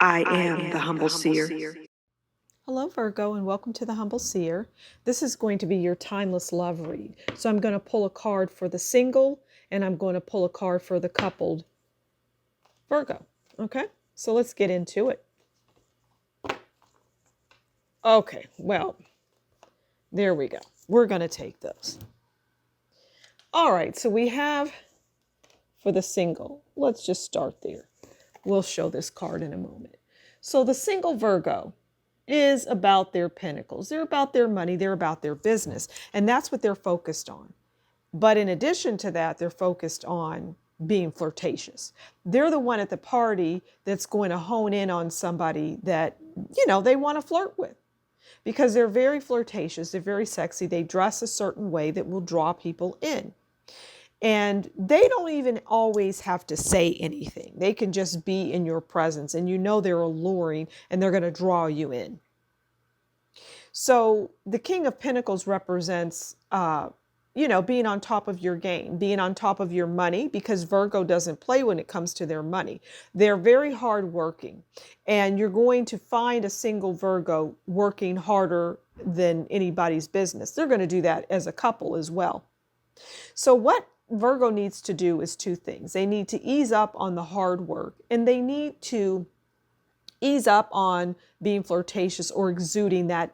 I am the Humble Seer. Hello, Virgo, and welcome to the Humble Seer. This is going to be your timeless love read. So I'm going to pull a card for the single, and I'm going to pull a card for the coupled Virgo. Okay, so let's get into it. Okay, well, there we go. We're going to take those. All right, so we have for the single. Let's just start there. We'll show this card in a moment. So the single Virgo is about their pentacles. They're about their money. They're about their business. And that's what they're focused on. But in addition to that, they're focused on being flirtatious. They're the one at the party that's going to hone in on somebody that, they want to flirt with. Because they're very flirtatious. They're very sexy. They dress a certain way that will draw people in. And they don't even always have to say anything. They can just be in your presence and they're alluring and they're going to draw you in. So the King of Pentacles represents, being on top of your game, being on top of your money, because Virgo doesn't play when it comes to their money. They're very hardworking, and you're going to find a single Virgo working harder than anybody's business. They're going to do that as a couple as well. So what Virgo needs to do is two things. They need to ease up on the hard work, and they need to ease up on being flirtatious or exuding that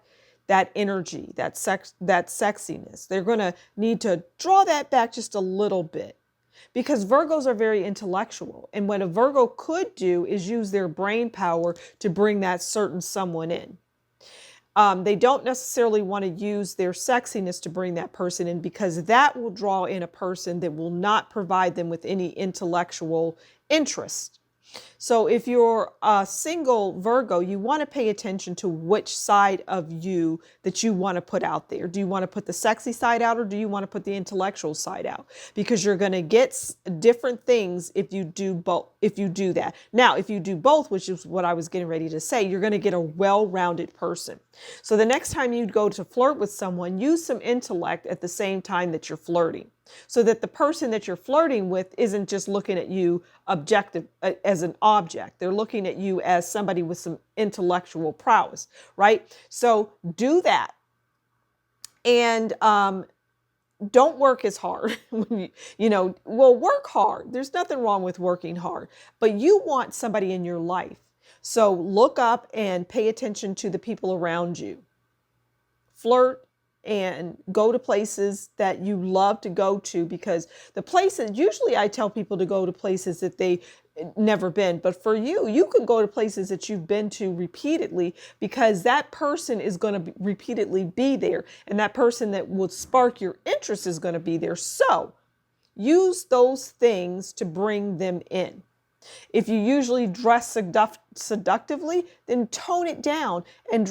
energy, that sexiness. They're going to need to draw that back just a little bit, because Virgos are very intellectual. And what a Virgo could do is use their brain power to bring that certain someone in. They don't necessarily want to use their sexiness to bring that person in, because that will draw in a person that will not provide them with any intellectual interest. So if you're a single Virgo, you want to pay attention to which side of you that you want to put out there. Do you want to put the sexy side out, or do you want to put the intellectual side out? Because you're going to get different things if you do both. If you do that. Now, if you do both, which is what I was getting ready to say, you're going to get a well-rounded person. So the next time you go to flirt with someone, use some intellect at the same time that you're flirting, so that the person that you're flirting with isn't just looking at you objective as an object. They're looking at you as somebody with some intellectual prowess, right? So do that. And don't work as hard. Work hard. There's nothing wrong with working hard, but you want somebody in your life. So look up and pay attention to the people around you. Flirt and go to places that you love to go to, because the places, usually I tell people to go to places that they never been, but for you can go to places that you've been to repeatedly, because that person is going to repeatedly be there, and that person that would spark your interest is going to be there. So use those things to bring them in. If you usually dress seductively, then tone it down and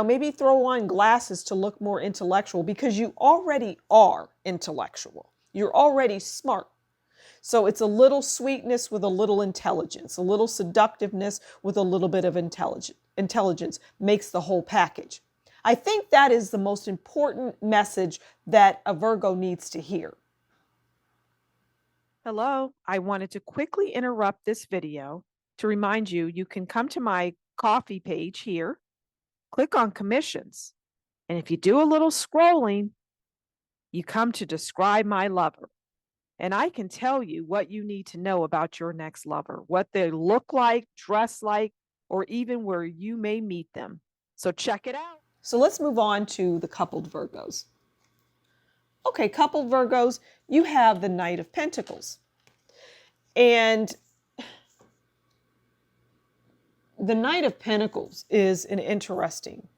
maybe throw on glasses to look more intellectual, because you already are intellectual. You're already smart. So it's a little sweetness with a little intelligence, a little seductiveness with a little bit of intelligence makes the whole package. I think that is the most important message that a Virgo needs to hear. Hello, I wanted to quickly interrupt this video to remind you, you can come to my coffee page here, click on commissions, and if you do a little scrolling, you come to describe my lover. And I can tell you what you need to know about your next lover, what they look like, dress like, or even where you may meet them. So check it out. So let's move on to the coupled Virgos. Okay, coupled Virgos, you have the Knight of Pentacles. And the Knight of Pentacles is an interesting.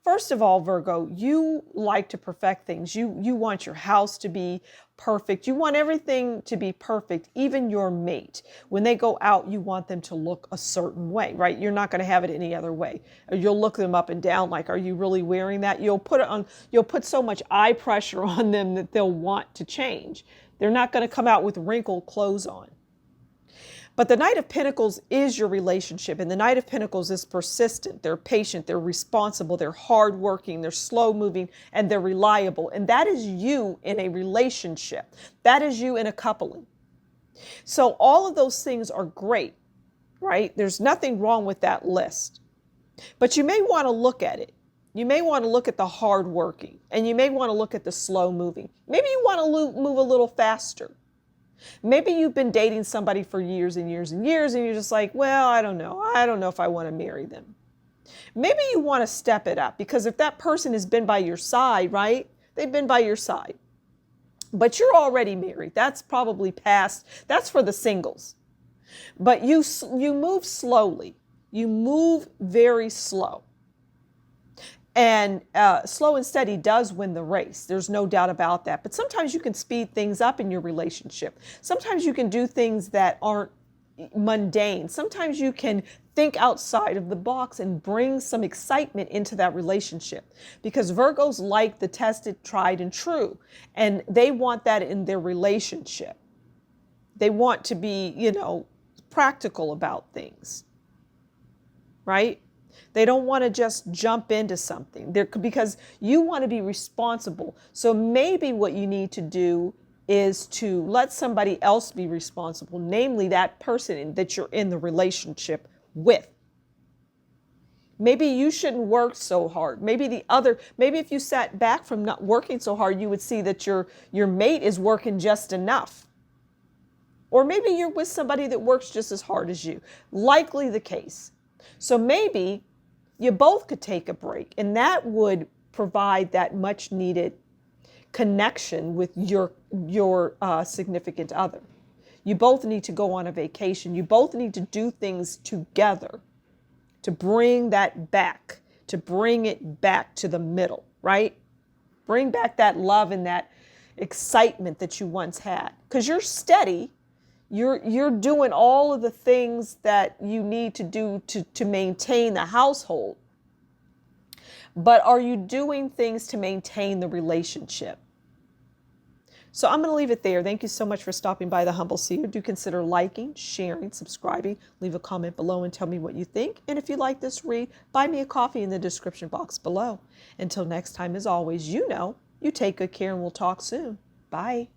First of all, Virgo, you like to perfect things. You want your house to be perfect. You want everything to be perfect, even your mate. When they go out, you want them to look a certain way, right? You're not going to have it any other way. Or you'll look them up and down like, are you really wearing that? You'll put so much eye pressure on them that they'll want to change. They're not going to come out with wrinkled clothes on. But the Knight of Pentacles is your relationship, and the Knight of Pentacles is persistent. They're patient, they're responsible, they're hardworking, they're slow moving, and they're reliable. And that is you in a relationship. That is you in a coupling. So all of those things are great. right? There's nothing wrong with that list. But you may want to look at it. You may want to look at the hard working, and you may want to look at the slow moving. Maybe you want to move a little faster. Maybe you've been dating somebody for years and years and years, and you're just like, well, I don't know. I don't know if I want to marry them. Maybe you want to step it up, because if that person has been by your side, right? They've been by your side. But you're already married. That's probably past. That's for the singles. But you move slowly. You move very slow. And slow and steady does win the race. There's no doubt about that. But sometimes you can speed things up in your relationship. Sometimes you can do things that aren't mundane. Sometimes you can think outside of the box and bring some excitement into that relationship, because Virgos like the tested, tried, and true. And they want that in their relationship. They want to be, practical about things, right? They don't want to just jump into something because you want to be responsible. So maybe what you need to do is to let somebody else be responsible, namely that person that you're in the relationship with. Maybe you shouldn't work so hard. Maybe if you sat back from not working so hard, you would see that your mate is working just enough. Or maybe you're with somebody that works just as hard as you. Likely the case. So maybe you both could take a break, and that would provide that much needed connection with your significant other. You both need to go on a vacation. You both need to do things together to bring that back, to bring it back to the middle, right? Bring back that love and that excitement that you once had. Because you're steady. You're doing all of the things that you need to do to maintain the household. But are you doing things to maintain the relationship? So I'm going to leave it there. Thank you so much for stopping by the Humble Seer. Do consider liking, sharing, subscribing. Leave a comment below and tell me what you think. And if you like this read, buy me a coffee in the description box below. Until next time, as always, you take good care, and we'll talk soon. Bye.